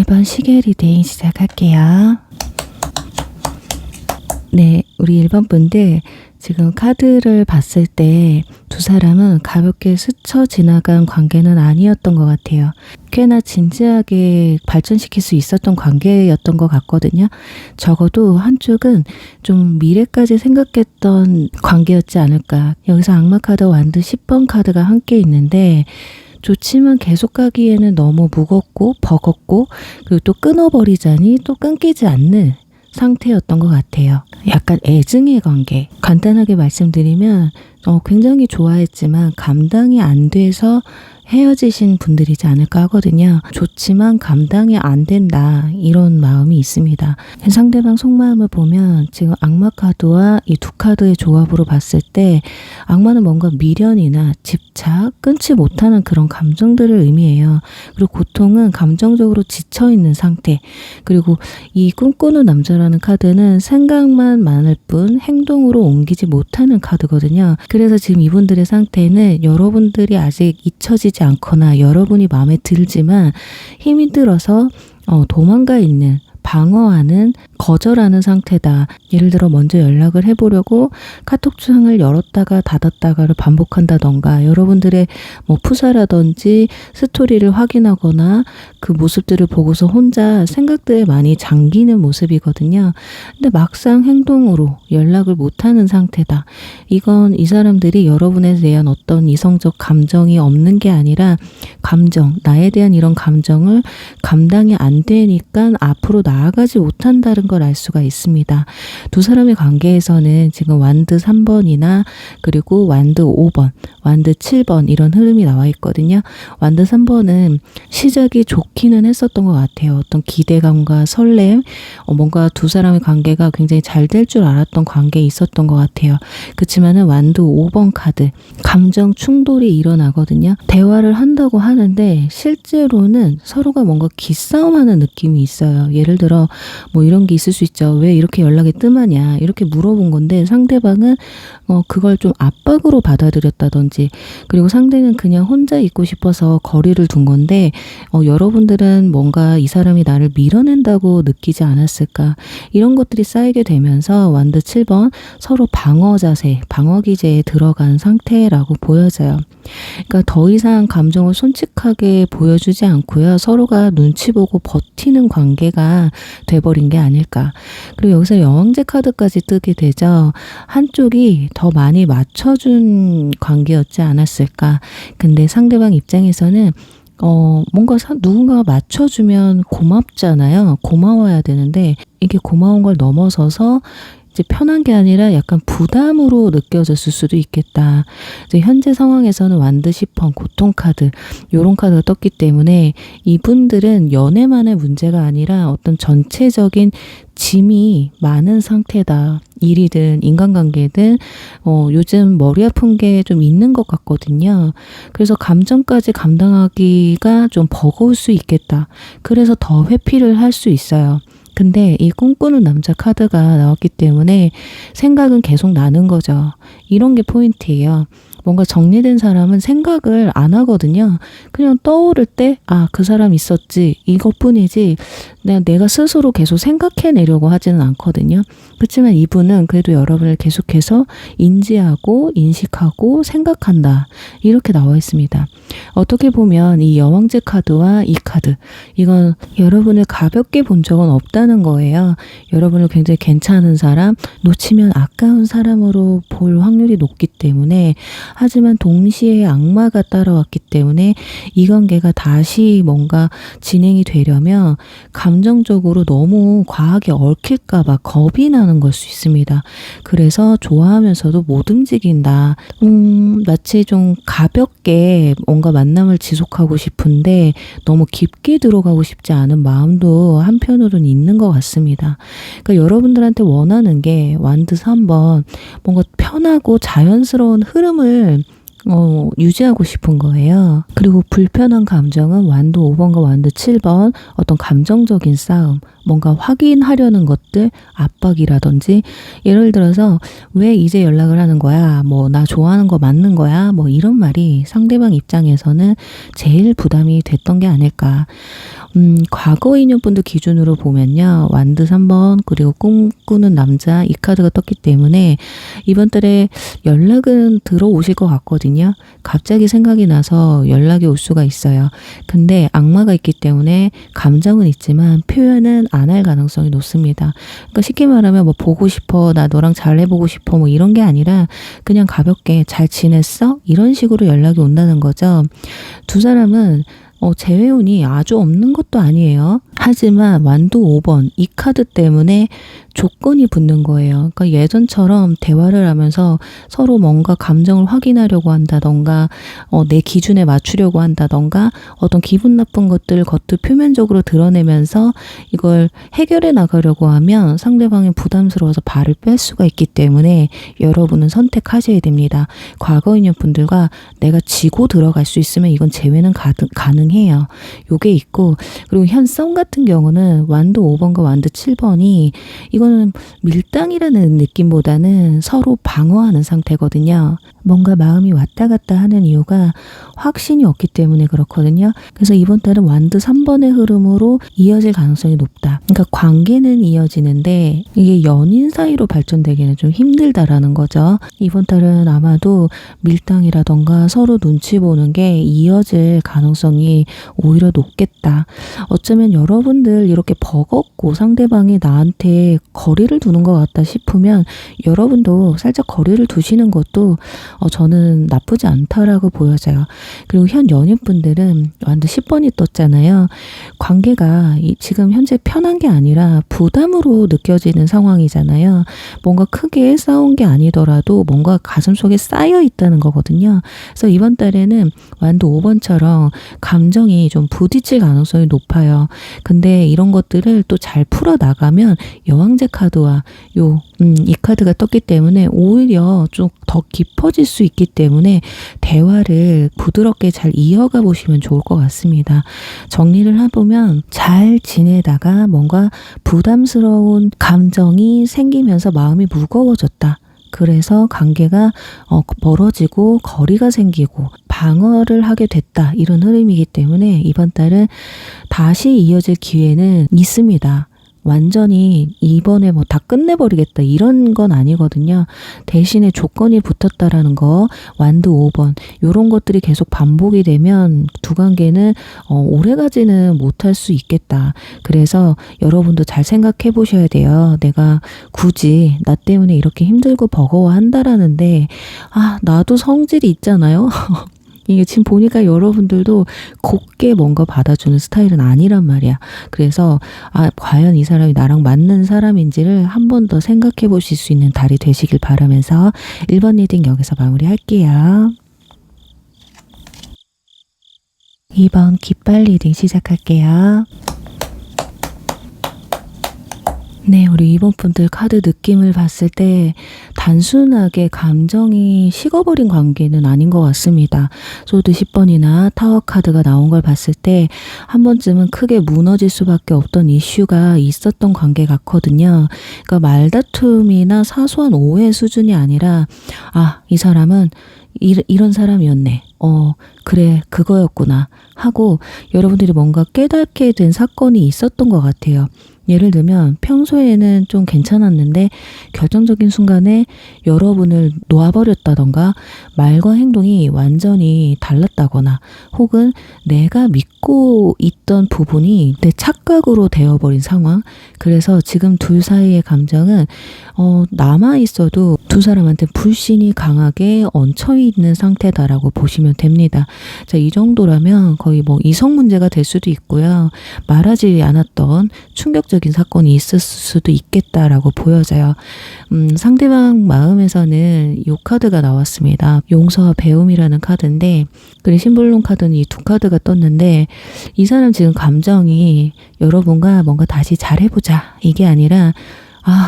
1번 시계 리딩 시작할게요. 네, 우리 1번 분들 지금 카드를 봤을 때 두 사람은 가볍게 스쳐 지나간 관계는 아니었던 것 같아요. 꽤나 진지하게 발전시킬 수 있었던 관계였던 것 같거든요. 적어도 한쪽은 좀 미래까지 생각했던 관계였지 않을까. 여기서 악마 카드, 완드 10번 카드가 함께 있는데 좋지만 계속 가기에는 너무 무겁고 버겁고 그리고 또 끊어버리자니 또 끊기지 않는 상태였던 것 같아요. 약간 애증의 관계. 간단하게 말씀드리면 굉장히 좋아했지만 감당이 안 돼서 헤어지신 분들이지 않을까 하거든요. 좋지만 감당이 안 된다 이런 마음이 있습니다. 상대방 속마음을 보면 지금 악마 카드와 이 두 카드의 조합으로 봤을 때 악마는 뭔가 미련이나 집착, 끊지 못하는 그런 감정들을 의미해요. 그리고 고통은 감정적으로 지쳐있는 상태. 그리고 이 꿈꾸는 남자라는 카드는 생각만 많을 뿐 행동으로 옮기지 못하는 카드거든요. 그래서 지금 이분들의 상태는 여러분들이 아직 잊혀지지 않거나 여러분이 마음에 들지만 힘이 들어서 도망가 있는, 방어하는, 거절하는 상태다. 예를 들어 먼저 연락을 해보려고 카톡창을 열었다가 닫았다가를 반복한다던가 여러분들의 푸사라든지 스토리를 확인하거나 그 모습들을 보고서 혼자 생각들에 많이 잠기는 모습이거든요. 근데 막상 행동으로 연락을 못하는 상태다. 이건 이 사람들이 여러분에 대한 어떤 이성적 감정이 없는 게 아니라 감정, 나에 대한 이런 감정을 감당이 안 되니까 앞으로 나아가지 못한다는 걸 알 수가 있습니다. 두 사람의 관계에서는 지금 완드 3번이나 그리고 완드 5번, 완드 7번 이런 흐름이 나와 있거든요. 완드 3번은 시작이 좋기는 했었던 것 같아요. 어떤 기대감과 설렘, 뭔가 두 사람의 관계가 굉장히 잘 될 줄 알았던 관계에 있었던 것 같아요. 그렇지만은 완드 5번 카드, 감정 충돌이 일어나거든요. 대화를 한다고 하는데 실제로는 서로가 뭔가 기싸움하는 느낌이 있어요. 예를 들어 이런 게 있을 수 있죠. 왜 이렇게 연락이 뜸하냐 이렇게 물어본 건데 상대방은 그걸 좀 압박으로 받아들였다든지 그리고 상대는 그냥 혼자 있고 싶어서 거리를 둔 건데 여러분들은 뭔가 이 사람이 나를 밀어낸다고 느끼지 않았을까 이런 것들이 쌓이게 되면서 완드 7번 서로 방어 자세, 방어 기제에 들어간 상태라고 보여져요. 그러니까 더 이상 감정을 솔직하게 보여주지 않고요. 서로가 눈치 보고 버티는 관계가 돼버린 게 아닐까. 그리고 여기서 여왕제 카드까지 뜨게 되죠. 한쪽이 더 많이 맞춰준 관계였지 않았을까. 근데 상대방 입장에서는 뭔가 누군가가 맞춰주면 고맙잖아요. 고마워야 되는데 이게 고마운 걸 넘어서서 이제 편한 게 아니라 약간 부담으로 느껴졌을 수도 있겠다. 이제 현재 상황에서는 완드 10번, 고통 카드, 요런 카드가 떴기 때문에 이분들은 연애만의 문제가 아니라 어떤 전체적인 짐이 많은 상태다. 일이든 인간관계든 요즘 머리 아픈 게 좀 있는 것 같거든요. 그래서 감정까지 감당하기가 좀 버거울 수 있겠다. 그래서 더 회피를 할 수 있어요. 근데 이 꿈꾸는 남자 카드가 나왔기 때문에 생각은 계속 나는 거죠. 이런 게 포인트예요. 뭔가 정리된 사람은 생각을 안 하거든요. 그냥 떠오를 때 그 사람 있었지 이것뿐이지 내가 스스로 계속 생각해내려고 하지는 않거든요. 그렇지만 이분은 그래도 여러분을 계속해서 인지하고 인식하고 생각한다. 이렇게 나와 있습니다. 어떻게 보면 이 여왕제 카드와 이 카드 이건 여러분을 가볍게 본 적은 없다는 거예요. 여러분을 굉장히 괜찮은 사람, 놓치면 아까운 사람으로 볼 확률이 높기 때문에 하지만 동시에 악마가 따라왔기 때문에 이 관계가 다시 뭔가 진행이 되려면 감정적으로 너무 과하게 얽힐까봐 겁이 나는 걸 수 있습니다. 그래서 좋아하면서도 못 움직인다. 마치 좀 가볍게 뭔가 만남을 지속하고 싶은데 너무 깊게 들어가고 싶지 않은 마음도 한편으로는 있는 것 같습니다. 그러니까 여러분들한테 원하는 게 완드 3번 뭔가 편하고 자연스러운 흐름을 유지하고 싶은 거예요. 그리고 불편한 감정은 완드 5번과 완드 7번 어떤 감정적인 싸움, 뭔가 확인하려는 것들, 압박이라든지 예를 들어서 왜 이제 연락을 하는 거야? 나 좋아하는 거 맞는 거야? 이런 말이 상대방 입장에서는 제일 부담이 됐던 게 아닐까. 과거 인연분들 기준으로 보면요. 완드 3번 그리고 꿈꾸는 남자 이 카드가 떴기 때문에 이번 달에 연락은 들어오실 것 같거든요. 갑자기 생각이 나서 연락이 올 수가 있어요. 근데 악마가 있기 때문에 감정은 있지만 표현은 안 할 가능성이 높습니다. 그러니까 쉽게 말하면 뭐 보고 싶어, 나 너랑 잘 해보고 싶어 뭐 이런 게 아니라 그냥 가볍게 잘 지냈어? 이런 식으로 연락이 온다는 거죠. 두 사람은 재회운이 아주 없는 것도 아니에요. 하지만 완두 5번 이 카드 때문에 조건이 붙는 거예요. 그러니까 예전처럼 대화를 하면서 서로 뭔가 감정을 확인하려고 한다던가 내 기준에 맞추려고 한다던가 어떤 기분 나쁜 것들 겉을 표면적으로 드러내면서 이걸 해결해 나가려고 하면 상대방이 부담스러워서 발을 뺄 수가 있기 때문에 여러분은 선택하셔야 됩니다. 과거 인연 분들과 내가 지고 들어갈 수 있으면 이건 재회는 가능해요. 요게 있고, 그리고 현 썸 같은 경우는 완두 5번과 완두 7번이 이거는 밀당이라는 느낌보다는 서로 방어하는 상태거든요. 뭔가 마음이 왔다 갔다 하는 이유가 확신이 없기 때문에 그렇거든요. 그래서 이번 달은 완두 3번의 흐름으로 이어질 가능성이 높다. 그러니까 관계는 이어지는데 이게 연인 사이로 발전되기는 좀 힘들다라는 거죠. 이번 달은 아마도 밀당이라던가 서로 눈치 보는 게 이어질 가능성이 오히려 높겠다. 어쩌면 여러분들 이렇게 버겁고 상대방이 나한테 거리를 두는 것 같다 싶으면 여러분도 살짝 거리를 두시는 것도 저는 나쁘지 않다라고 보여져요. 그리고 현 연인분들은 완전 10번이 떴잖아요. 관계가 지금 현재 편한 게 아니라 부담으로 느껴지는 상황이잖아요. 뭔가 크게 싸운 게 아니더라도 뭔가 가슴속에 쌓여 있다는 거거든요. 그래서 이번 달에는 완두 5번처럼 감정이 좀 부딪힐 가능성이 높아요. 근데 이런 것들을 또 잘 풀어나가면 여왕제 카드와 이 카드가 떴기 때문에 오히려 좀 더 깊어질 수 있기 때문에 대화를 부드럽게 잘 이어가 보시면 좋을 것 같습니다. 정리를 해보면 잘 지내다가 뭔가 부담스러운 감정이 생기면서 마음이 무거워졌다. 그래서 관계가 멀어지고 거리가 생기고 방어를 하게 됐다. 이런 흐름이기 때문에 이번 달은 다시 이어질 기회는 있습니다. 완전히 이번에 뭐 다 끝내버리겠다 이런 건 아니거든요. 대신에 조건이 붙었다라는 거, 완두 5번 이런 것들이 계속 반복이 되면 두 관계는 오래가지는 못할 수 있겠다. 그래서 여러분도 잘 생각해 보셔야 돼요. 내가 굳이 나 때문에 이렇게 힘들고 버거워한다라는데 나도 성질이 있잖아요. 이게 지금 보니까 여러분들도 곱게 뭔가 받아주는 스타일은 아니란 말이야. 그래서 과연 이 사람이 나랑 맞는 사람인지를 한 번 더 생각해 보실 수 있는 달이 되시길 바라면서 1번 리딩 여기서 마무리할게요. 2번 깃발 리딩 시작할게요. 네, 우리 2번 분들 카드 느낌을 봤을 때 단순하게 감정이 식어버린 관계는 아닌 것 같습니다. 소드 10번이나 타워 카드가 나온 걸 봤을 때 한 번쯤은 크게 무너질 수밖에 없던 이슈가 있었던 관계 같거든요. 그러니까 말다툼이나 사소한 오해 수준이 아니라 이 사람은 이런 사람이었네. 그래, 그거였구나. 하고 여러분들이 뭔가 깨닫게 된 사건이 있었던 것 같아요. 예를 들면 평소에는 좀 괜찮았는데 결정적인 순간에 여러분을 놓아버렸다던가 말과 행동이 완전히 달랐다거나 혹은 내가 믿고 있던 부분이 내 착각으로 되어버린 상황. 그래서 지금 둘 사이의 감정은 남아있어도 두 사람한테 불신이 강하게 얹혀있는 상태다라고 보시면 됩니다. 자, 이 정도라면 거의 뭐 이성 문제가 될 수도 있고요. 말하지 않았던 충격적인 사건이 있었을 수도 있겠다라고 보여져요. 상대방 마음에서는 이 카드가 나왔습니다. 용서와 배움이라는 카드인데, 그리고 심볼론 카드는 이 두 카드가 떴는데, 이 사람 지금 감정이 여러분과 뭔가 다시 잘해보자 이게 아니라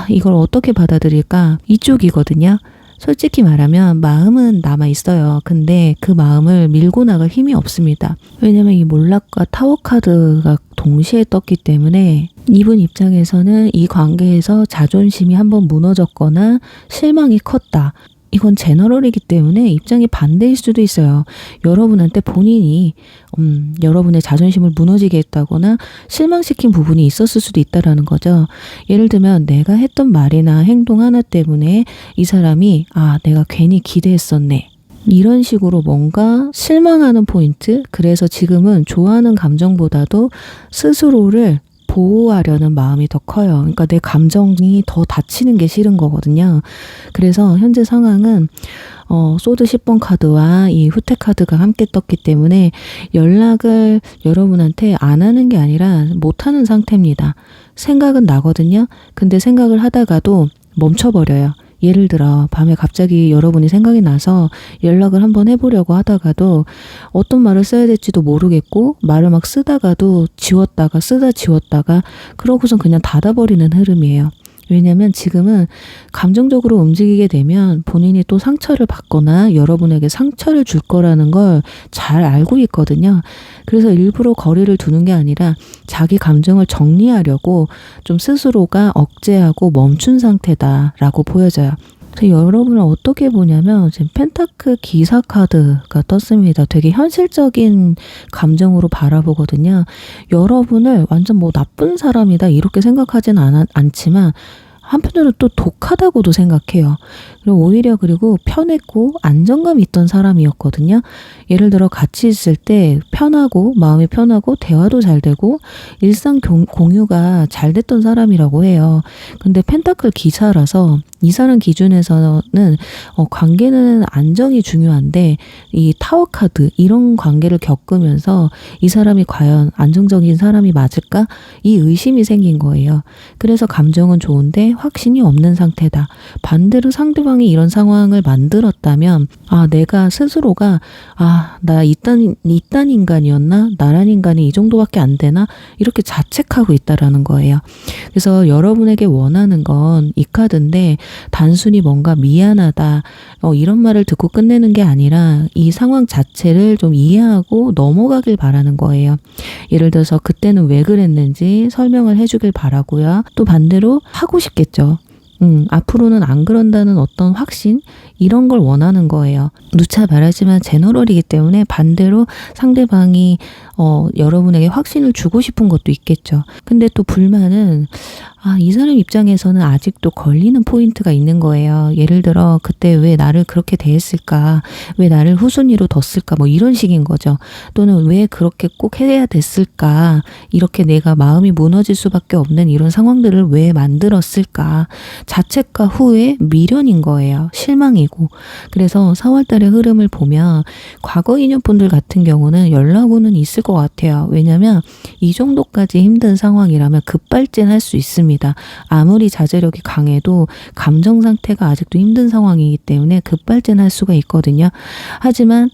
이걸 어떻게 받아들일까 이쪽이거든요. 솔직히 말하면 마음은 남아있어요. 근데 그 마음을 밀고 나갈 힘이 없습니다. 왜냐면 이 몰락과 타워 카드가 동시에 떴기 때문에 이분 입장에서는 이 관계에서 자존심이 한번 무너졌거나 실망이 컸다. 이건 제너럴이기 때문에 입장이 반대일 수도 있어요. 여러분한테 본인이 여러분의 자존심을 무너지게 했다거나 실망시킨 부분이 있었을 수도 있다라는 거죠. 예를 들면 내가 했던 말이나 행동 하나 때문에 이 사람이 내가 괜히 기대했었네. 이런 식으로 뭔가 실망하는 포인트, 그래서 지금은 좋아하는 감정보다도 스스로를 보호하려는 마음이 더 커요. 그러니까 내 감정이 더 다치는 게 싫은 거거든요. 그래서 현재 상황은 소드 10번 카드와 이 후퇴 카드가 함께 떴기 때문에 연락을 여러분한테 안 하는 게 아니라 못 하는 상태입니다. 생각은 나거든요. 근데 생각을 하다가도 멈춰버려요. 예를 들어 밤에 갑자기 여러분이 생각이 나서 연락을 한번 해보려고 하다가도 어떤 말을 써야 될지도 모르겠고 말을 막 쓰다가도 지웠다가 쓰다 지웠다가 그러고선 그냥 닫아버리는 흐름이에요. 왜냐면 지금은 감정적으로 움직이게 되면 본인이 또 상처를 받거나 여러분에게 상처를 줄 거라는 걸 잘 알고 있거든요. 그래서 일부러 거리를 두는 게 아니라 자기 감정을 정리하려고 좀 스스로가 억제하고 멈춘 상태다라고 보여져요. 여러분을 어떻게 보냐면 지금 펜타클 기사 카드가 떴습니다. 되게 현실적인 감정으로 바라보거든요. 여러분을 완전 뭐 나쁜 사람이다 이렇게 생각하진 않지만 한편으로 또 독하다고도 생각해요. 그리고 오히려 그리고 편했고 안정감 있던 사람이었거든요. 예를 들어 같이 있을 때 편하고 마음이 편하고 대화도 잘 되고 일상 공유가 잘 됐던 사람이라고 해요. 근데 펜타클 기사라서 이 사람 기준에서는 관계는 안정이 중요한데 이 타워 카드 이런 관계를 겪으면서 이 사람이 과연 안정적인 사람이 맞을까? 이 의심이 생긴 거예요. 그래서 감정은 좋은데 확신이 없는 상태다. 반대로 상대방이 이런 상황을 만들었다면 내가 스스로가 나 이딴 인간이었나? 나란 인간이 이 정도밖에 안 되나? 이렇게 자책하고 있다라는 거예요. 그래서 여러분에게 원하는 건 이 카드인데 단순히 뭔가 미안하다 이런 말을 듣고 끝내는 게 아니라 이 상황 자체를 좀 이해하고 넘어가길 바라는 거예요. 예를 들어서 그때는 왜 그랬는지 설명을 해주길 바라고요. 또 반대로 하고 싶겠죠. 앞으로는 안 그런다는 어떤 확신 이런 걸 원하는 거예요. 누차 말하지만 제너럴이기 때문에 반대로 상대방이 여러분에게 확신을 주고 싶은 것도 있겠죠. 근데 또 불만은 이 사람 입장에서는 아직도 걸리는 포인트가 있는 거예요. 예를 들어 그때 왜 나를 그렇게 대했을까? 왜 나를 후순위로 뒀을까? 뭐 이런 식인 거죠. 또는 왜 그렇게 꼭 해야 됐을까? 이렇게 내가 마음이 무너질 수밖에 없는 이런 상황들을 왜 만들었을까? 자책과 후회, 미련인 거예요. 실망이고. 그래서 4월달의 흐름을 보면 과거 인연분들 같은 경우는 연락 오는 있을 것 같아요. 왜냐면 이 정도까지 힘든 상황이라면 급발진할 수 있습니다. 아무리 자제력이 강해도 감정 상태가 아직도 힘든 상황이기 때문에 급발진할 수가 있거든요. 하지만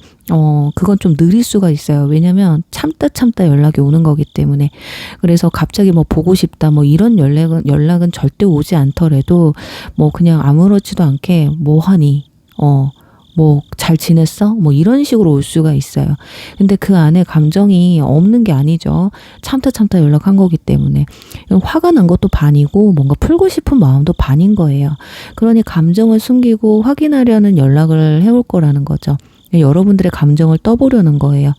그건 좀 느릴 수가 있어요. 왜냐면 참다 연락이 오는 거기 때문에. 그래서 갑자기 뭐 보고 싶다 뭐 이런 연락은 절대 오지 않더라도 뭐 그냥 아무렇지도 않게 뭐 하니? 뭐 잘 지냈어? 뭐 이런 식으로 올 수가 있어요. 근데 그 안에 감정이 없는 게 아니죠. 참다 연락한 거기 때문에. 화가 난 것도 반이고 뭔가 풀고 싶은 마음도 반인 거예요. 그러니 감정을 숨기고 확인하려는 연락을 해올 거라는 거죠. 여러분들의 감정을 떠보려는 거예요.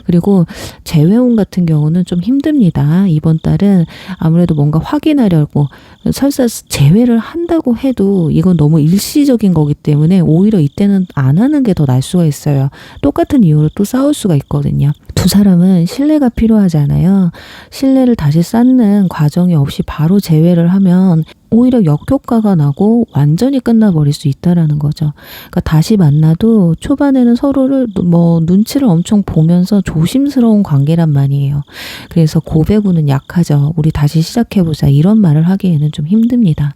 그리고 재회원 같은 경우는 좀 힘듭니다. 이번 달은 아무래도 뭔가 확인하려고 설사 재회를 한다고 해도 이건 너무 일시적인 거기 때문에 오히려 이때는 안 하는 게 더 나을 수가 있어요. 똑같은 이유로 또 싸울 수가 있거든요. 두 사람은 신뢰가 필요하잖아요. 신뢰를 다시 쌓는 과정이 없이 바로 재회를 하면 오히려 역효과가 나고 완전히 끝나버릴 수 있다라는 거죠. 그러니까 다시 만나도 초반에는 서로를 뭐 눈치를 엄청 보면서 조심스러운 관계란 말이에요. 그래서 고배구는 약하죠. 우리 다시 시작해보자 이런 말을 하기에는 좀 힘듭니다.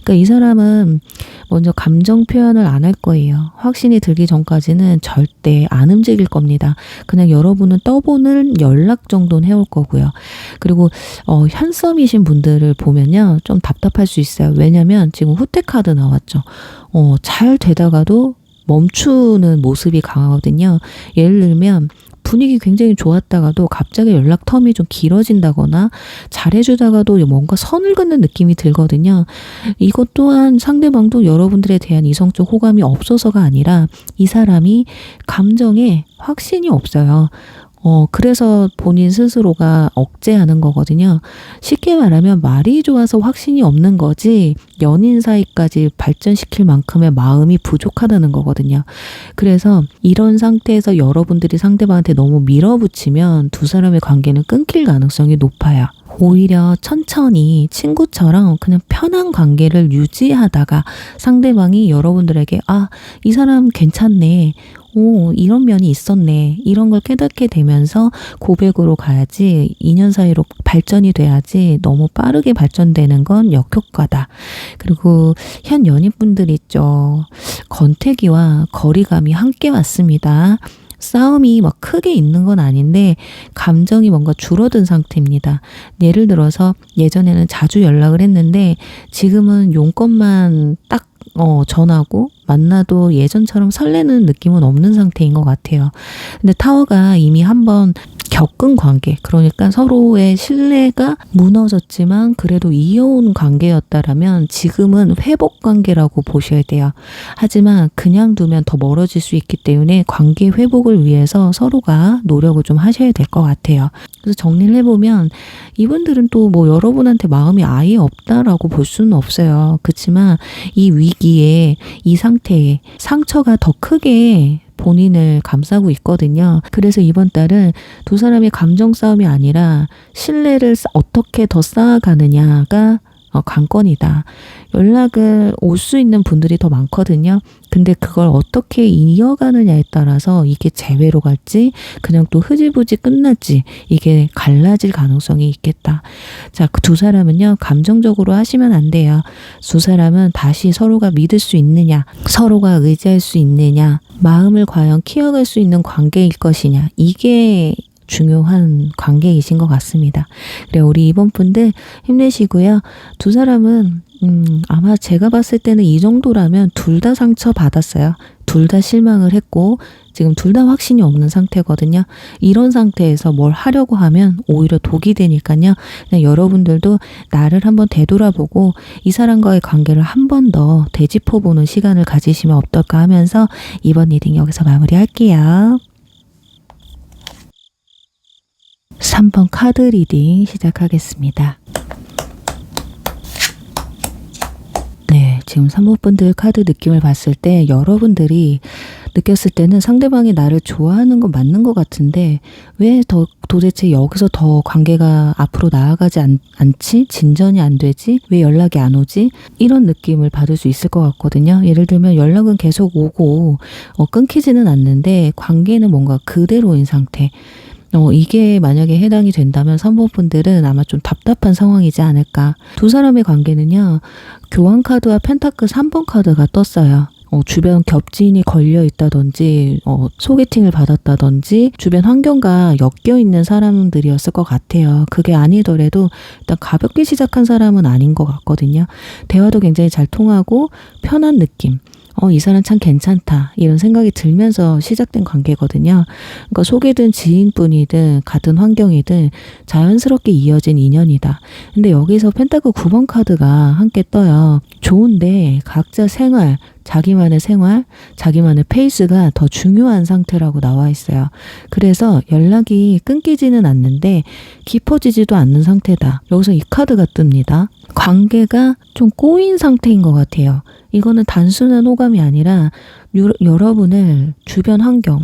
그러니까 이 사람은 먼저 감정 표현을 안 할 거예요. 확신이 들기 전까지는 절대 안 움직일 겁니다. 그냥 여러분은 떠보는 연락 정도는 해올 거고요. 그리고 현썸이신 분들을 보면요. 좀 답답할 수 있어요. 왜냐면 지금 후퇴 카드 나왔죠. 잘 되다가도 멈추는 모습이 강하거든요. 예를 들면 분위기 굉장히 좋았다가도 갑자기 연락 텀이 좀 길어진다거나 잘해주다가도 뭔가 선을 긋는 느낌이 들거든요. 이것 또한 상대방도 여러분들에 대한 이성적 호감이 없어서가 아니라 이 사람이 감정에 확신이 없어요. 그래서 본인 스스로가 억제하는 거거든요. 쉽게 말하면 말이 좋아서 확신이 없는 거지 연인 사이까지 발전시킬 만큼의 마음이 부족하다는 거거든요. 그래서 이런 상태에서 여러분들이 상대방한테 너무 밀어붙이면 두 사람의 관계는 끊길 가능성이 높아요. 오히려 천천히 친구처럼 그냥 편한 관계를 유지하다가 상대방이 여러분들에게 이 사람 괜찮네. 이런 면이 있었네. 이런 걸 깨닫게 되면서 고백으로 가야지, 인연 사이로 발전이 돼야지 너무 빠르게 발전되는 건 역효과다. 그리고 현 연인분들 있죠. 권태기와 거리감이 함께 왔습니다. 싸움이 막 크게 있는 건 아닌데 감정이 뭔가 줄어든 상태입니다. 예를 들어서 예전에는 자주 연락을 했는데 지금은 용건만 딱 전하고 만나도 예전처럼 설레는 느낌은 없는 상태인 것 같아요. 근데 타워가 이미 한번 겪은 관계, 그러니까 서로의 신뢰가 무너졌지만 그래도 이어온 관계였다라면 지금은 회복 관계라고 보셔야 돼요. 하지만 그냥 두면 더 멀어질 수 있기 때문에 관계 회복을 위해서 서로가 노력을 좀 하셔야 될 것 같아요. 그래서 정리를 해보면 이분들은 또 뭐 여러분한테 마음이 아예 없다라고 볼 수는 없어요. 그렇지만 이 위기에, 이 상태에 상처가 더 크게 본인을 감싸고 있거든요. 그래서 이번 달은 두 사람의 감정 싸움이 아니라 신뢰를 어떻게 더 쌓아가느냐가 관건이다. 연락을 올 수 있는 분들이 더 많거든요. 근데 그걸 어떻게 이어가느냐에 따라서 이게 재회로 갈지 그냥 또 흐지부지 끝날지 이게 갈라질 가능성이 있겠다. 자, 그 두 사람은요, 감정적으로 하시면 안 돼요. 두 사람은 다시 서로가 믿을 수 있느냐, 서로가 의지할 수 있느냐, 마음을 과연 키워갈 수 있는 관계일 것이냐, 이게 중요한 관계이신 것 같습니다. 그래, 우리 이번 분들 힘내시고요. 두 사람은 아마 제가 봤을 때는 이 정도라면 둘 다 상처 받았어요. 둘 다 실망을 했고 지금 둘 다 확신이 없는 상태거든요. 이런 상태에서 뭘 하려고 하면 오히려 독이 되니까요. 그냥 여러분들도 나를 한번 되돌아보고 이 사람과의 관계를 한 번 더 되짚어보는 시간을 가지시면 어떨까 하면서 이번 리딩 여기서 마무리할게요. 3번 카드 리딩 시작하겠습니다. 네, 지금 3번 분들 카드 느낌을 봤을 때 여러분들이 느꼈을 때는 상대방이 나를 좋아하는 건 맞는 것 같은데 왜 도대체 여기서 더 관계가 앞으로 나아가지 않지? 진전이 안 되지? 왜 연락이 안 오지? 이런 느낌을 받을 수 있을 것 같거든요. 예를 들면 연락은 계속 오고 끊기지는 않는데 관계는 뭔가 그대로인 상태. 이게 만약에 해당이 된다면 3번 분들은 아마 좀 답답한 상황이지 않을까. 두 사람의 관계는요, 교환 카드와 펜타클 3번 카드가 떴어요. 주변 겹진이 걸려 있다든지 소개팅을 받았다든지 주변 환경과 엮여 있는 사람들이었을 것 같아요. 그게 아니더라도 일단 가볍게 시작한 사람은 아닌 것 같거든요. 대화도 굉장히 잘 통하고 편한 느낌. 이 사람 참 괜찮다 이런 생각이 들면서 시작된 관계거든요. 그러니까 소개든 지인뿐이든 같은 환경이든 자연스럽게 이어진 인연이다. 근데 여기서 펜타클 9번 카드가 함께 떠요. 좋은데 각자 생활, 자기만의 생활, 자기만의 페이스가 더 중요한 상태라고 나와 있어요. 그래서 연락이 끊기지는 않는데 깊어지지도 않는 상태다. 여기서 이 카드가 뜹니다. 관계가 좀 꼬인 상태인 것 같아요. 이거는 단순한 호감이 아니라 여러분을 주변 환경,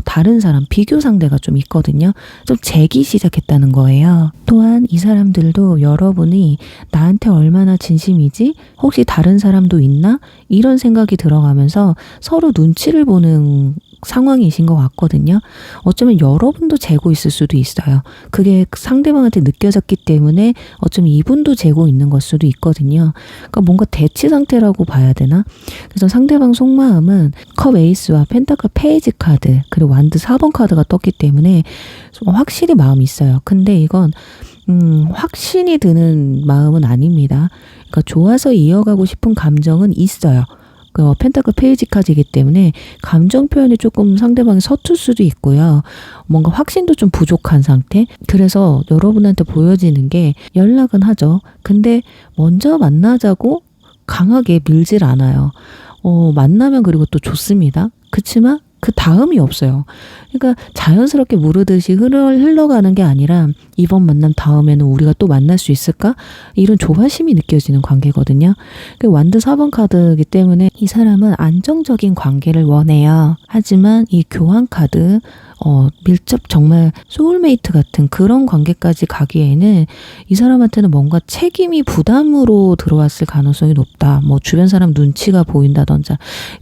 다른 사람, 비교 상대가 좀 있거든요. 좀 재기 시작했다는 거예요. 또한 이 사람들도 여러분이 나한테 얼마나 진심이지? 혹시 다른 사람도 있나? 이런 생각이 들어가면서 서로 눈치를 보는 상황이신 것 같거든요. 어쩌면 여러분도 재고 있을 수도 있어요. 그게 상대방한테 느껴졌기 때문에 어쩌면 이분도 재고 있는 걸 수도 있거든요. 그러니까 뭔가 대치 상태라고 봐야 되나? 그래서 상대방 속마음은 컵 에이스와 펜타클 페이지 카드 그리고 완드 4번 카드가 떴기 때문에 확실히 마음이 있어요. 근데 이건 확신이 드는 마음은 아닙니다. 그러니까 좋아서 이어가고 싶은 감정은 있어요. 그 펜타클 페이지 카드이기 때문에 감정 표현이 조금 상대방이 서툴 수도 있고요. 뭔가 확신도 좀 부족한 상태. 그래서 여러분한테 보여지는 게 연락은 하죠. 근데 먼저 만나자고 강하게 밀질 않아요. 만나면 그리고 또 좋습니다. 그치만 그 다음이 없어요. 그러니까 자연스럽게 무르듯이 흘러가는 게 아니라 이번 만남 다음에는 우리가 또 만날 수 있을까? 이런 조바심이 느껴지는 관계거든요. 완드 4번 카드이기 때문에 이 사람은 안정적인 관계를 원해요. 하지만 이 교환 카드 밀접 정말 소울메이트 같은 그런 관계까지 가기에는 이 사람한테는 뭔가 책임이 부담으로 들어왔을 가능성이 높다. 뭐 주변 사람 눈치가 보인다든지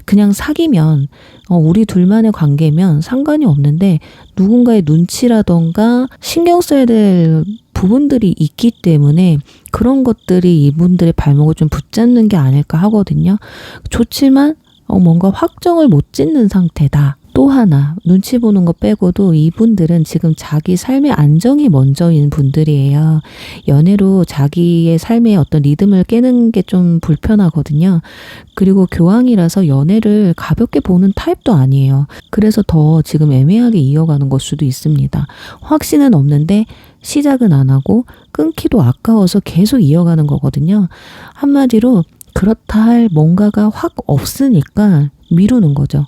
그냥 사귀면 우리 둘만의 관계면 상관이 없는데 누군가의 눈치라던가 신경 써야 될 부분들이 있기 때문에 그런 것들이 이분들의 발목을 좀 붙잡는 게 아닐까 하거든요. 좋지만 뭔가 확정을 못 짓는 상태다. 또 하나 눈치 보는 거 빼고도 이분들은 지금 자기 삶의 안정이 먼저인 분들이에요. 연애로 자기의 삶의 어떤 리듬을 깨는 게 좀 불편하거든요. 그리고 교황이라서 연애를 가볍게 보는 타입도 아니에요. 그래서 더 지금 애매하게 이어가는 걸 수도 있습니다. 확신은 없는데 시작은 안 하고 끊기도 아까워서 계속 이어가는 거거든요. 한마디로 그렇다 할 뭔가가 확 없으니까 미루는 거죠.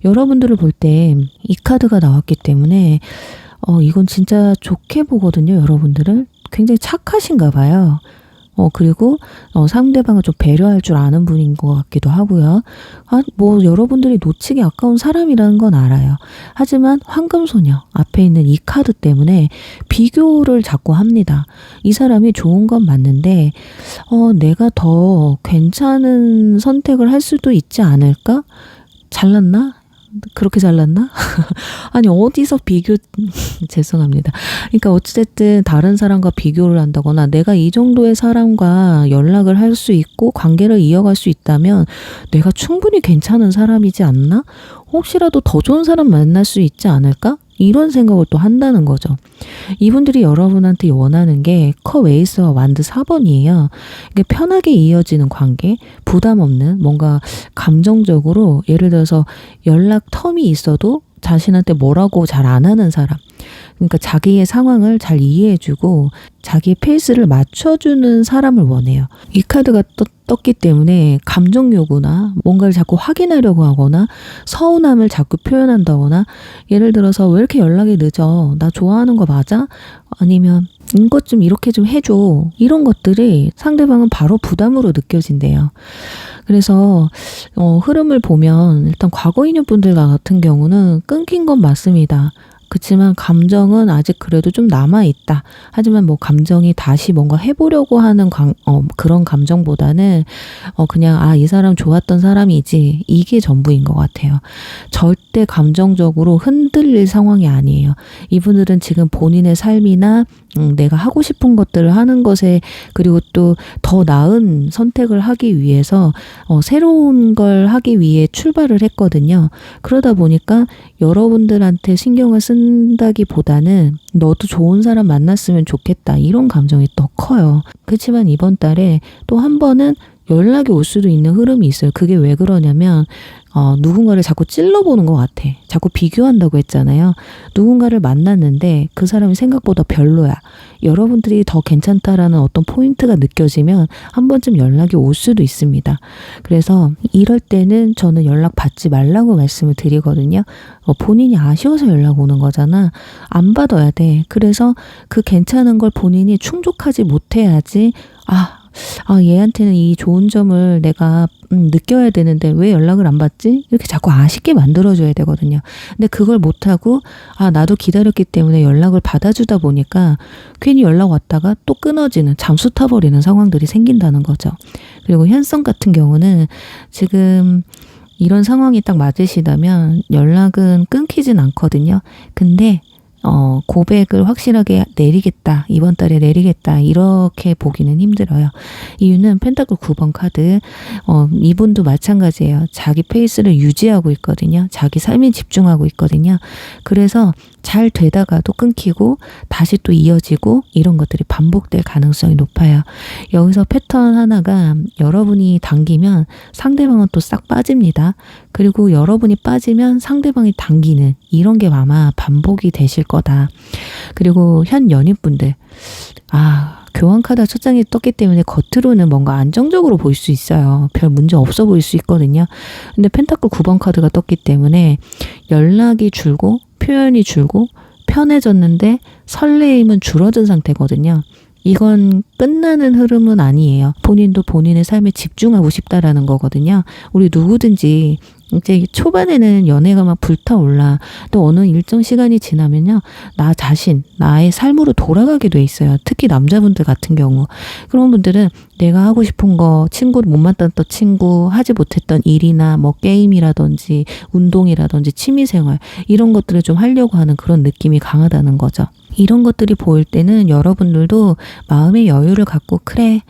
여러분들을 볼 때 이 카드가 나왔기 때문에 이건 진짜 좋게 보거든요. 여러분들을 굉장히 착하신가 봐요. 그리고 상대방을 좀 배려할 줄 아는 분인 것 같기도 하고요. 뭐 여러분들이 놓치기 아까운 사람이라는 건 알아요. 하지만 황금소녀 앞에 있는 이 카드 때문에 비교를 자꾸 합니다. 이 사람이 좋은 건 맞는데 내가 더 괜찮은 선택을 할 수도 있지 않을까? 잘났나? 그렇게 잘났나? 아니 어디서 죄송합니다. 그러니까 어찌됐든 다른 사람과 비교를 한다거나 내가 이 정도의 사람과 연락을 할 수 있고 관계를 이어갈 수 있다면 내가 충분히 괜찮은 사람이지 않나? 혹시라도 더 좋은 사람 만날 수 있지 않을까? 이런 생각을 또 한다는 거죠. 이분들이 여러분한테 원하는 게 컵 에이스와 완드 4번이에요. 이게 편하게 이어지는 관계, 부담 없는 뭔가 감정적으로 예를 들어서 연락 텀이 있어도 자신한테 뭐라고 잘 안 하는 사람. 그러니까 자기의 상황을 잘 이해해주고 자기의 페이스를 맞춰주는 사람을 원해요. 이 카드가 떴기 때문에 감정 요구나 뭔가를 자꾸 확인하려고 하거나 서운함을 자꾸 표현한다거나 예를 들어서 왜 이렇게 연락이 늦어? 나 좋아하는 거 맞아? 아니면 이것 좀 이렇게 좀 해줘. 이런 것들이 상대방은 바로 부담으로 느껴진대요. 그래서 흐름을 보면 일단 과거 인연분들 같은 경우는 끊긴 건 맞습니다. 그치만 감정은 아직 그래도 좀 남아있다. 하지만 뭐 감정이 다시 뭔가 해보려고 하는 그런 감정보다는 그냥 이 사람 좋았던 사람이지 이게 전부인 것 같아요. 절대 감정적으로 흔들릴 상황이 아니에요. 이분들은 지금 본인의 삶이나 내가 하고 싶은 것들을 하는 것에 그리고 또 더 나은 선택을 하기 위해서 새로운 걸 하기 위해 출발을 했거든요. 그러다 보니까 여러분들한테 신경을 쓴다기보다는 너도 좋은 사람 만났으면 좋겠다 이런 감정이 더 커요. 그렇지만 이번 달에 또 한 번은 연락이 올 수도 있는 흐름이 있어요. 그게 왜 그러냐면 누군가를 자꾸 찔러보는 것 같아. 자꾸 비교한다고 했잖아요. 누군가를 만났는데 그 사람이 생각보다 별로야. 여러분들이 더 괜찮다라는 어떤 포인트가 느껴지면 한 번쯤 연락이 올 수도 있습니다. 그래서 이럴 때는 저는 연락 받지 말라고 말씀을 드리거든요. 본인이 아쉬워서 연락 오는 거잖아. 안 받아야 돼. 그래서 그 괜찮은 걸 본인이 충족하지 못해야지 얘한테는 이 좋은 점을 내가 느껴야 되는데 왜 연락을 안 받지? 이렇게 자꾸 아쉽게 만들어줘야 되거든요. 근데 그걸 못하고 나도 기다렸기 때문에 연락을 받아주다 보니까 괜히 연락 왔다가 또 끊어지는 잠수 타버리는 상황들이 생긴다는 거죠. 그리고 현성 같은 경우는 지금 이런 상황이 딱 맞으시다면 연락은 끊기진 않거든요. 근데 고백을 확실하게 내리겠다. 이번 달에 내리겠다. 이렇게 보기는 힘들어요. 이유는 펜타클 9번 카드. 이분도 마찬가지예요. 자기 페이스를 유지하고 있거든요. 자기 삶에 집중하고 있거든요. 그래서 잘 되다가도 끊기고 다시 또 이어지고 이런 것들이 반복될 가능성이 높아요. 여기서 패턴 하나가 여러분이 당기면 상대방은 또 싹 빠집니다. 그리고 여러분이 빠지면 상대방이 당기는 이런 게 아마 반복이 되실 거다. 그리고 현 연인분들 교환 카드가 첫 장에 떴기 때문에 겉으로는 뭔가 안정적으로 보일 수 있어요. 별 문제 없어 보일 수 있거든요. 근데 펜타클 9번 카드가 떴기 때문에 연락이 줄고 표현이 줄고 편해졌는데 설레임은 줄어든 상태거든요. 이건 끝나는 흐름은 아니에요. 본인도 본인의 삶에 집중하고 싶다라는 거거든요. 우리 누구든지 이제 초반에는 연애가 막 불타올라. 또 어느 일정 시간이 지나면요. 나 자신, 나의 삶으로 돌아가게 돼 있어요. 특히 남자분들 같은 경우. 그런 분들은 내가 하고 싶은 거, 친구 못 만났던 친구, 하지 못했던 일이나 뭐 게임이라든지 운동이라든지 취미생활 이런 것들을 좀 하려고 하는 그런 느낌이 강하다는 거죠. 이런 것들이 보일 때는 여러분들도 마음의 여유를 갖고 그래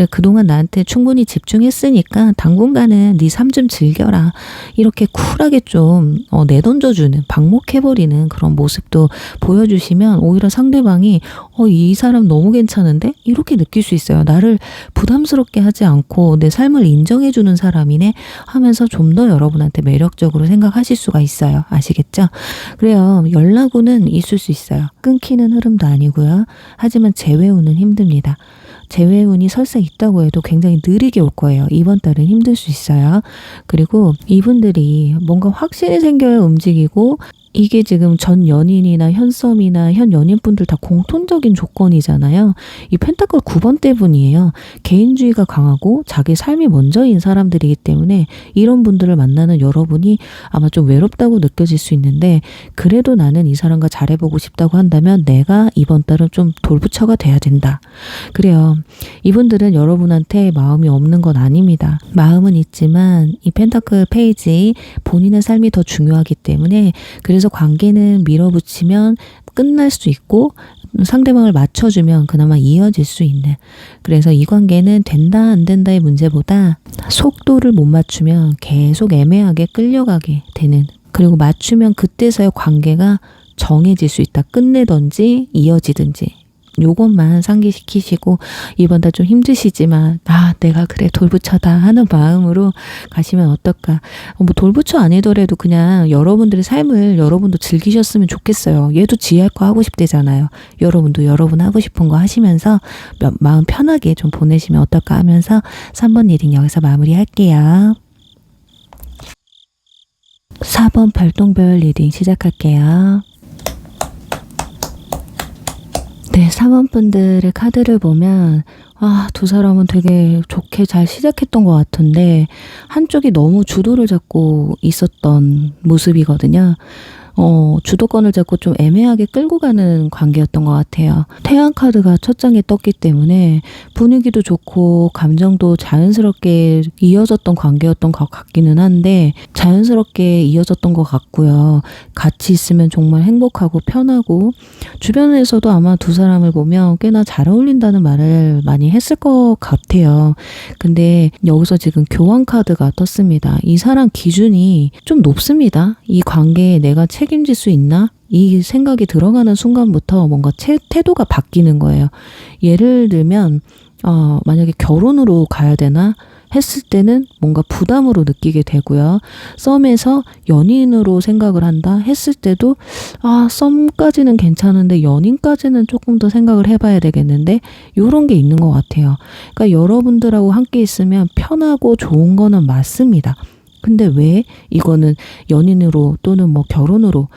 그동안 나한테 충분히 집중했으니까 당분간은 네 삶 좀 즐겨라. 이렇게 쿨하게 좀 내던져주는, 방목해버리는 그런 모습도 보여주시면 오히려 상대방이 이 사람 너무 괜찮은데? 이렇게 느낄 수 있어요. 나를 부담스럽게 하지 않고 내 삶을 인정해주는 사람이네 하면서 좀 더 여러분한테 매력적으로 생각하실 수가 있어요. 아시겠죠? 그래요. 연락운은 있을 수 있어요. 끊기는 흐름도 아니고요. 하지만 재회운은 힘듭니다. 재회운이 설사 있다고 해도 굉장히 느리게 올 거예요. 이번 달은 힘들 수 있어요. 그리고 이분들이 뭔가 확신이 생겨야 움직이고 이게 지금 전 연인이나 현 썸이나 현 연인분들 다 공통적인 조건이잖아요. 이 펜타클 9번 때문이에요. 개인주의가 강하고 자기 삶이 먼저인 사람들이기 때문에 이런 분들을 만나는 여러분이 아마 좀 외롭다고 느껴질 수 있는데 그래도 나는 이 사람과 잘해보고 싶다고 한다면 내가 이번 달은 좀 돌부처가 돼야 된다. 그래요. 이분들은 여러분한테 마음이 없는 건 아닙니다. 마음은 있지만 이 펜타클 페이지 본인의 삶이 더 중요하기 때문에 그래서 관계는 밀어붙이면 끝날 수 있고 상대방을 맞춰주면 그나마 이어질 수 있는 그래서 이 관계는 된다 안 된다의 문제보다 속도를 못 맞추면 계속 애매하게 끌려가게 되는 그리고 맞추면 그때서야 관계가 정해질 수 있다. 끝내든지 이어지든지 요것만 상기시키시고 이번 달 좀 힘드시지만 내가 그래 돌부처다 하는 마음으로 가시면 어떨까. 뭐 돌부처 아니더라도 그냥 여러분들의 삶을 여러분도 즐기셨으면 좋겠어요. 얘도 지 할 거 하고 싶대잖아요. 여러분도 여러분 하고 싶은 거 하시면서 마음 편하게 좀 보내시면 어떨까 하면서 3번 리딩 여기서 마무리할게요. 4번 별똥별 리딩 시작할게요. 네, 3번 분들의 카드를 보면 두 사람은 되게 좋게 잘 시작했던 것 같은데 한쪽이 너무 주도를 잡고 있었던 모습이거든요. 주도권을 잡고 좀 애매하게 끌고 가는 관계였던 것 같아요. 태양 카드가 첫 장에 떴기 때문에 분위기도 좋고 감정도 자연스럽게 이어졌던 관계였던 것 같기는 한데 자연스럽게 이어졌던 것 같고요. 같이 있으면 정말 행복하고 편하고 주변에서도 아마 두 사람을 보면 꽤나 잘 어울린다는 말을 많이 했을 것 같아요. 근데 여기서 지금 교환 카드가 떴습니다. 이 사람 기준이 좀 높습니다. 이 관계에 내가 책임질 수 있나? 이 생각이 들어가는 순간부터 뭔가 태도가 바뀌는 거예요. 예를 들면 만약에 결혼으로 가야 되나? 했을 때는 뭔가 부담으로 느끼게 되고요. 썸에서 연인으로 생각을 한다 했을 때도 썸까지는 괜찮은데 연인까지는 조금 더 생각을 해봐야 되겠는데 이런 게 있는 것 같아요. 그러니까 여러분들하고 함께 있으면 편하고 좋은 거는 맞습니다. 근데 왜 이거는 연인으로 또는 뭐 결혼으로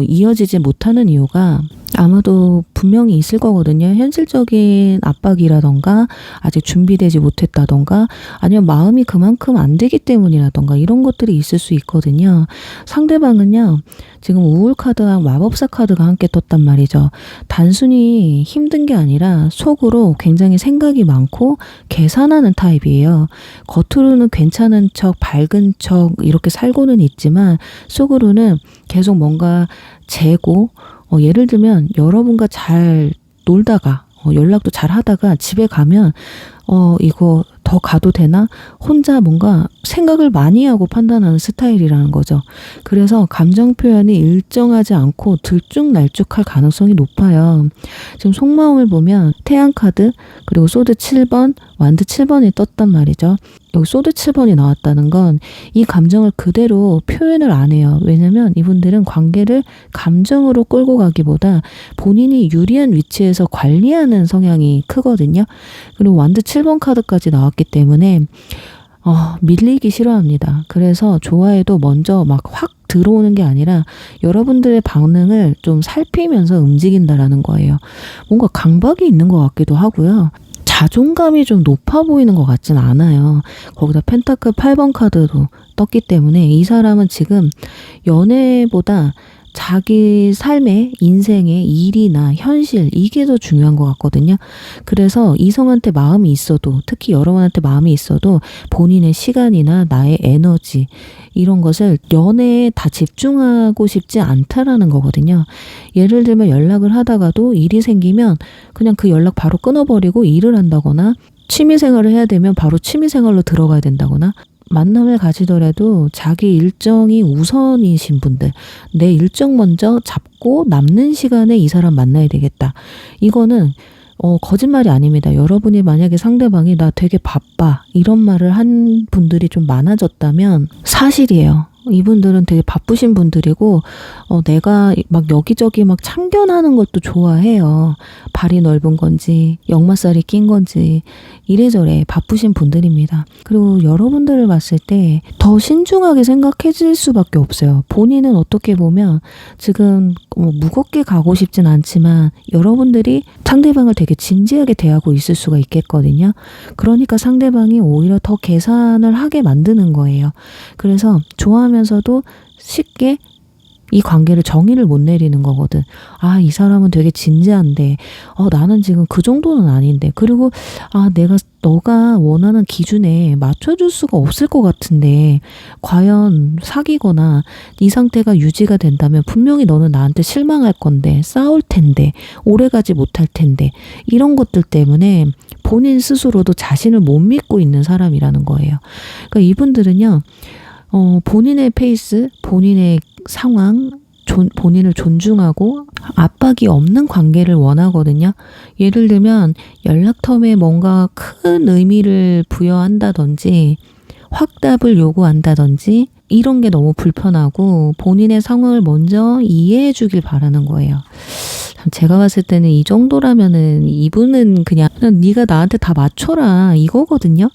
이어지지 못하는 이유가 아마도 분명히 있을 거거든요. 현실적인 압박이라던가 아직 준비되지 못했다던가 아니면 마음이 그만큼 안 되기 때문이라던가 이런 것들이 있을 수 있거든요. 상대방은요. 지금 우울 카드와 마법사 카드가 함께 떴단 말이죠. 단순히 힘든 게 아니라 속으로 굉장히 생각이 많고 계산하는 타입이에요. 겉으로는 괜찮은 척, 밝은 척 이렇게 살고는 있지만 속으로는 계속 뭔가 재고 예를 들면 여러분과 잘 놀다가 연락도 잘 하다가 집에 가면 이거 더 가도 되나? 혼자 뭔가 생각을 많이 하고 판단하는 스타일이라는 거죠. 그래서 감정 표현이 일정하지 않고 들쭉날쭉할 가능성이 높아요. 지금 속마음을 보면 태양 카드, 그리고 소드 7번, 완드 7번이 떴단 말이죠. 여기 소드 7번이 나왔다는 건 이 감정을 그대로 표현을 안 해요. 왜냐면 이분들은 관계를 감정으로 끌고 가기보다 본인이 유리한 위치에서 관리하는 성향이 크거든요. 그리고 완드 7번 카드까지 나왔기 때문에 밀리기 싫어합니다. 그래서 좋아해도 먼저 막 확 들어오는 게 아니라 여러분들의 반응을 좀 살피면서 움직인다라는 거예요. 뭔가 강박이 있는 것 같기도 하고요. 자존감이 좀 높아 보이는 것 같진 않아요. 거기다 펜타클 8번 카드도 떴기 때문에 이 사람은 지금 연애보다 자기 삶의 인생의 일이나 현실 이게 더 중요한 것 같거든요. 그래서 이성한테 마음이 있어도, 특히 여러분한테 마음이 있어도 본인의 시간이나 나의 에너지 이런 것을 연애에 다 집중하고 싶지 않다라는 거거든요. 예를 들면 연락을 하다가도 일이 생기면 그냥 그 연락 바로 끊어버리고 일을 한다거나, 취미생활을 해야 되면 바로 취미생활로 들어가야 된다거나, 만남을 가지더라도 자기 일정이 우선이신 분들, 내 일정 먼저 잡고 남는 시간에 이 사람 만나야 되겠다. 이거는 거짓말이 아닙니다. 여러분이 만약에 상대방이 나 되게 바빠 이런 말을 한 분들이 좀 많아졌다면 사실이에요. 이분들은 되게 바쁘신 분들이고 내가 막 여기저기 막 참견하는 것도 좋아해요. 발이 넓은 건지 역마살이 낀 건지 이래저래 바쁘신 분들입니다. 그리고 여러분들을 봤을 때 더 신중하게 생각해질 수밖에 없어요. 본인은 어떻게 보면 지금 무겁게 가고 싶진 않지만 여러분들이 상대방을 되게 진지하게 대하고 있을 수가 있겠거든요. 그러니까 상대방이 오히려 더 계산을 하게 만드는 거예요. 그래서 좋아하면서도 쉽게 이 관계를 정의를 못 내리는 거거든. 아, 이 사람은 되게 진지한데 나는 지금 그 정도는 아닌데, 그리고 내가 너가 원하는 기준에 맞춰줄 수가 없을 것 같은데 과연 사귀거나 이 상태가 유지가 된다면 분명히 너는 나한테 실망할 건데, 싸울 텐데, 오래가지 못할 텐데, 이런 것들 때문에 본인 스스로도 자신을 못 믿고 있는 사람이라는 거예요. 그러니까 이분들은요, 본인의 페이스, 본인의 상황, 본인을 존중하고 압박이 없는 관계를 원하거든요. 예를 들면 연락텀에 뭔가 큰 의미를 부여한다든지 확답을 요구한다든지 이런 게 너무 불편하고 본인의 상황을 먼저 이해해 주길 바라는 거예요. 제가 봤을 때는 이 정도라면은 이분은 그냥 네가 나한테 다 맞춰라 이거거든요.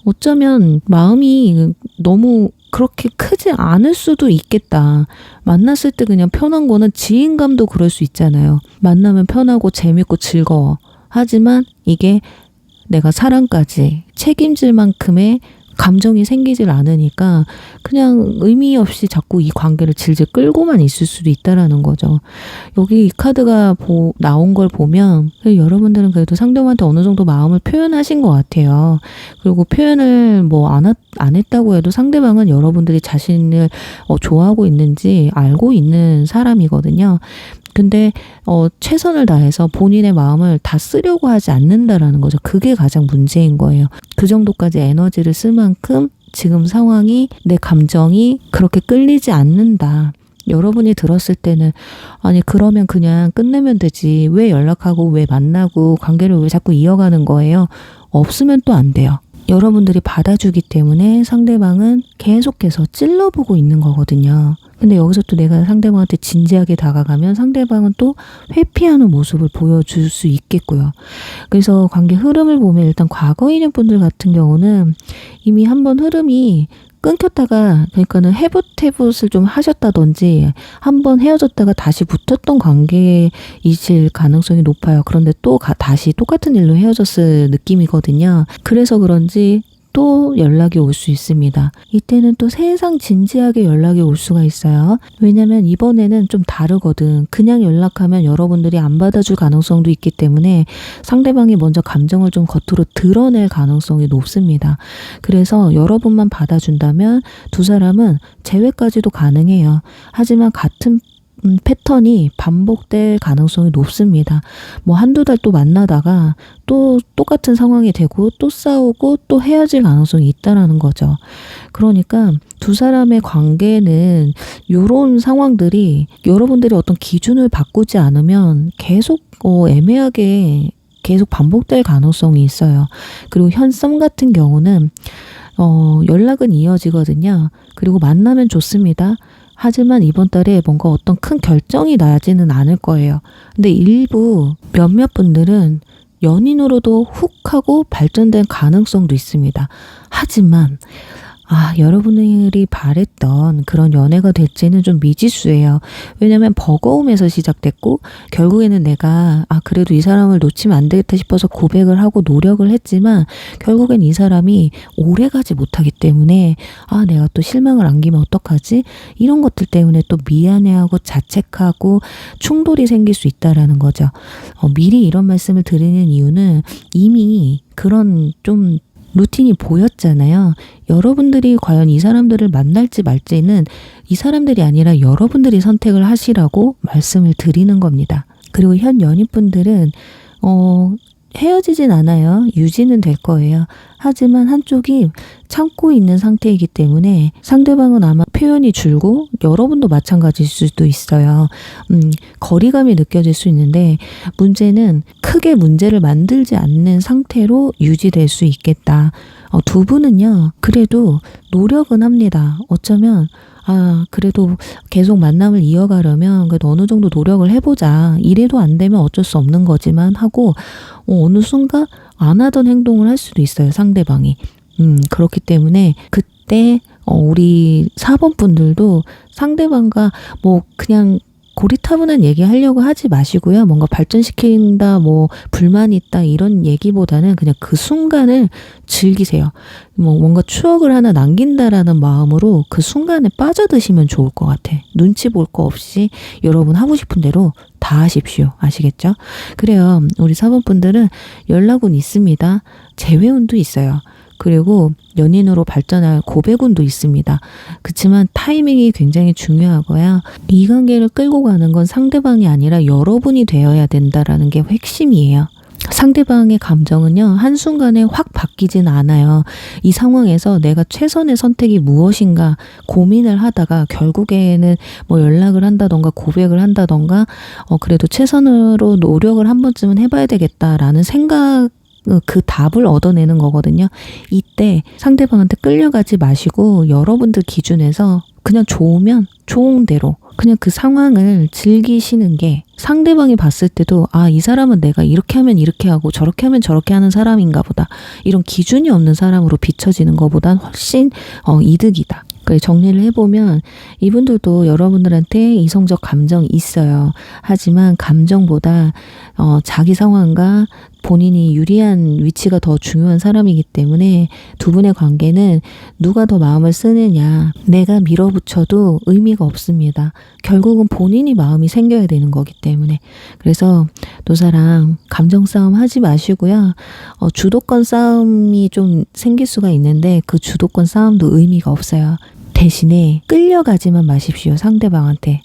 어쩌면 마음이 너무 그렇게 크지 않을 수도 있겠다. 만났을 때 그냥 편한 거는 지인감도 그럴 수 있잖아요. 만나면 편하고 재밌고 즐거워. 하지만 이게 내가 사랑까지 책임질 만큼의 감정이 생기질 않으니까 그냥 의미 없이 자꾸 이 관계를 질질 끌고만 있을 수도 있다라는 거죠. 여기 이 카드가 나온 걸 보면 여러분들은 그래도 상대방한테 어느 정도 마음을 표현하신 것 같아요. 그리고 표현을 안 했다고 해도 상대방은 여러분들이 자신을 좋아하고 있는지 알고 있는 사람이거든요. 근데 최선을 다해서 본인의 마음을 다 쓰려고 하지 않는다라는 거죠. 그게 가장 문제인 거예요. 그 정도까지 에너지를 쓸 만큼 지금 상황이, 내 감정이 그렇게 끌리지 않는다. 여러분이 들었을 때는 아니 그러면 그냥 끝내면 되지. 왜 연락하고 왜 만나고 관계를 왜 자꾸 이어가는 거예요? 없으면 또 안 돼요. 여러분들이 받아주기 때문에 상대방은 계속해서 찔러보고 있는 거거든요. 근데 여기서 또 내가 상대방한테 진지하게 다가가면 상대방은 또 회피하는 모습을 보여줄 수 있겠고요. 그래서 관계 흐름을 보면 일단 과거 인연분들 같은 경우는 이미 한번 흐름이 끊겼다가, 그러니까는 해붓을 좀 하셨다든지 한번 헤어졌다가 다시 붙었던 관계이실 가능성이 높아요. 그런데 또 다시 똑같은 일로 헤어졌을 느낌이거든요. 그래서 그런지 또 연락이 올 수 있습니다. 이때는 또 세상 진지하게 연락이 올 수가 있어요. 왜냐면 이번에는 좀 다르거든. 그냥 연락하면 여러분들이 안 받아줄 가능성도 있기 때문에 상대방이 먼저 감정을 좀 겉으로 드러낼 가능성이 높습니다. 그래서 여러분만 받아준다면 두 사람은 재회까지도 가능해요. 하지만 같은 패턴이 반복될 가능성이 높습니다. 뭐 한두 달 또 만나다가 또 똑같은 상황이 되고 또 싸우고 또 헤어질 가능성이 있다라는 거죠. 그러니까 두 사람의 관계는 이런 상황들이 여러분들이 어떤 기준을 바꾸지 않으면 계속 애매하게 계속 반복될 가능성이 있어요. 그리고 현 썸 같은 경우는 연락은 이어지거든요. 그리고 만나면 좋습니다. 하지만 이번 달에 뭔가 어떤 큰 결정이 나지는 않을 거예요. 근데 일부 몇몇 분들은 연인으로도 훅 하고 발전된 가능성도 있습니다. 하지만 여러분들이 바랬던 그런 연애가 될지는 좀 미지수예요. 왜냐면 버거움에서 시작됐고 결국에는 내가 그래도 이 사람을 놓치면 안 되겠다 싶어서 고백을 하고 노력을 했지만 결국엔 이 사람이 오래가지 못하기 때문에 내가 또 실망을 안기면 어떡하지? 이런 것들 때문에 또 미안해하고 자책하고 충돌이 생길 수 있다라는 거죠. 미리 이런 말씀을 드리는 이유는 이미 그런 좀 루틴이 보였잖아요. 여러분들이 과연 이 사람들을 만날지 말지는 이 사람들이 아니라 여러분들이 선택을 하시라고 말씀을 드리는 겁니다. 그리고 현 연인분들은 헤어지진 않아요. 유지는 될 거예요. 하지만 한쪽이 참고 있는 상태이기 때문에 상대방은 아마 표현이 줄고 여러분도 마찬가지일 수도 있어요. 거리감이 느껴질 수 있는데 문제는 크게 문제를 만들지 않는 상태로 유지될 수 있겠다. 두 분은요. 그래도 노력은 합니다. 어쩌면 그래도 계속 만남을 이어가려면 그래도 어느 정도 노력을 해보자. 이래도 안 되면 어쩔 수 없는 거지만 하고 어느 순간 안 하던 행동을 할 수도 있어요. 상대방이. 그렇기 때문에 그때 우리 4번 분들도 상대방과 뭐 그냥 고리타분한 얘기 하려고 하지 마시고요. 뭔가 발전시킨다, 불만이 있다 이런 얘기보다는 그냥 그 순간을 즐기세요. 뭔가 추억을 하나 남긴다라는 마음으로 그 순간에 빠져드시면 좋을 것 같아. 눈치 볼 거 없이 여러분 하고 싶은 대로 다 하십시오. 아시겠죠? 그래요. 우리 4번 분들은 연락은 있습니다. 재회운도 있어요. 그리고 연인으로 발전할 고백운도 있습니다. 그렇지만 타이밍이 굉장히 중요하고요. 이 관계를 끌고 가는 건 상대방이 아니라 여러분이 되어야 된다라는 게 핵심이에요. 상대방의 감정은요, 한순간에 확 바뀌진 않아요. 이 상황에서 내가 최선의 선택이 무엇인가 고민을 하다가 결국에는 연락을 한다던가 고백을 한다던가 그래도 최선으로 노력을 한 번쯤은 해봐야 되겠다라는 생각 그 답을 얻어내는 거거든요. 이때 상대방한테 끌려가지 마시고 여러분들 기준에서 그냥 좋으면 좋은 대로 그냥 그 상황을 즐기시는 게 상대방이 봤을 때도 이 사람은 내가 이렇게 하면 이렇게 하고 저렇게 하면 저렇게 하는 사람인가 보다. 이런 기준이 없는 사람으로 비춰지는 것보단 훨씬 이득이다. 정리를 해보면 이분들도 여러분들한테 이성적 감정이 있어요. 하지만 감정보다 자기 상황과 본인이 유리한 위치가 더 중요한 사람이기 때문에 두 분의 관계는 누가 더 마음을 쓰느냐 내가 밀어붙여도 의미가 없습니다. 결국은 본인이 마음이 생겨야 되는 거기 때문에. 그래서 노사랑 감정 싸움 하지 마시고요. 주도권 싸움이 좀 생길 수가 있는데 그 주도권 싸움도 의미가 없어요. 대신에 끌려가지만 마십시오. 상대방한테.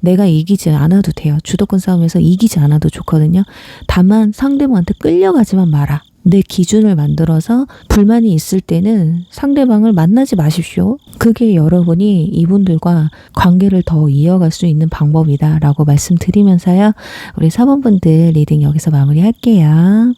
내가 이기지 않아도 돼요. 주도권 싸움에서 이기지 않아도 좋거든요. 다만 상대방한테 끌려가지만 마라. 내 기준을 만들어서 불만이 있을 때는 상대방을 만나지 마십시오. 그게 여러분이 이분들과 관계를 더 이어갈 수 있는 방법이다 라고 말씀드리면서요. 우리 4번 분들 리딩 여기서 마무리할게요.